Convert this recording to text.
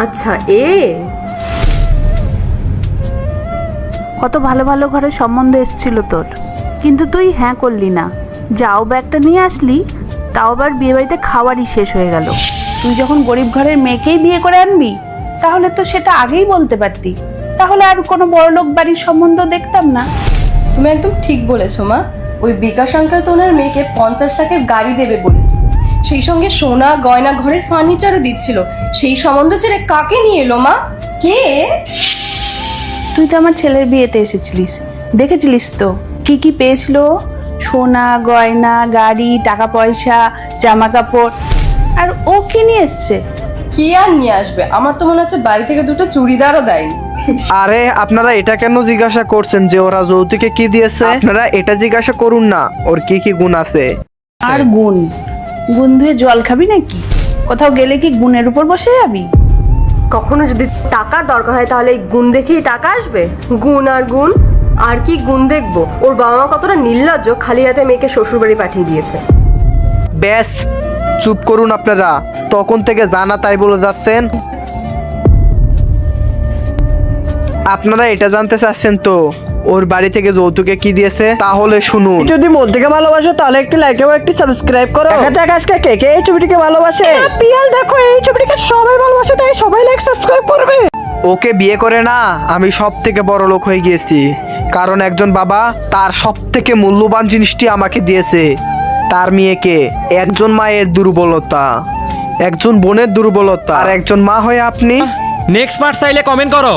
আচ্ছা, কত ভালো ভালো ঘরের সম্বন্ধ এসেছিল তোর, কিন্তু তুই হ্যাঁ করলি না। যাও ব্যাগটা নিয়ে আসলি, তাও আবার বিয়ে বাড়িতে খাওয়ারই শেষ হয়ে গেল। তুই যখন গরিব ঘরের মেয়েকেই বিয়ে করে আনবি, তাহলে তো সেটা আগেই বলতে পারতি, তাহলে আর কোনো বড়লোক বাড়ির সম্বন্ধ দেখতাম না। তুমি একদম ঠিক বলেছো মা। ওই বিকাশ আঙ্কেল তো ওনার মেয়েকে 50 লাখের গাড়ি দেবে বলেছে, সেই সঙ্গে সোনা গয়না ঘরের ফার্নিচারও দিচ্ছিল। সেই সম্বন্ধ ছেড়ে কাকে নিয়ে এলো মা? কে? তুই তো আমার ছেলের বিয়েতে এসেছিলিস, দেখেছিলিস তো কি কি পেয়েছিল? সোনা গয়না, গাড়ি, টাকা পয়সা, জামা কাপড়। আর ও কি নিয়ে এসছে? কি আর নিয়ে আসবে? আমার তো মনে হচ্ছে বাড়ি থেকে দুটো চুড়িদারও দেয়নি। আরে আপনারা এটা কেন জিজ্ঞাসা করছেন যে ওরা যৌতুকে কি দিয়েছে? আপনারা এটা জিজ্ঞাসা করুন না ওর কি কি গুণ আছে। আর গুণ গুণ ধুয়ে জল খাবি নাকি? কোথাও গেলে কি গুণের উপর বসে যাবি? কখনো যদি টাকার দরকার হয় তাহলে এই গুণ দেখেই টাকা আসবে? গুণ আর গুণ, আর কি গুণ দেখবো? ওর বাবা মা কতটা নির্লজ্জ, খালি হাতে মেয়েকে শ্বশুরবাড়ি পাঠিয়ে দিয়েছে। ব্যাস চুপ করুন আপনারা, তখন থেকে জানা তাই বলে যাচ্ছেন। আপনারা এটা জানতে চাচ্ছেন তো ওর বাড়ি থেকে যৌতুকে কি দিয়েছে? তাহলে শুনুন। যদি মন থেকে ভালোবাসো তাহলে একটি লাইক এবং একটি সাবস্ক্রাইব করো। দেখা যাক আজকে কে কে এই ছবিটিকে ভালোবাসে। পিয়াল দেখো এই ছবিটিকে সবাই ভালোবাসে, তাই সবাই লাইক সাবস্ক্রাইব করবে। ওকে বিয়ে করে না আমি সব থেকে বড় লোক হয়ে গিয়েছি, কারণ একজন বাবা তার সব থেকে মূল্যবান জিনিসটি আমাকে দিয়েছে, তার মেয়েকে। একজন মায়ের দুর্বলতা, একজন বোনের দুর্বলতা, আর একজন মা হয়ে আপনি। নেক্সট পার্ট চাইলে কমেন্ট করো।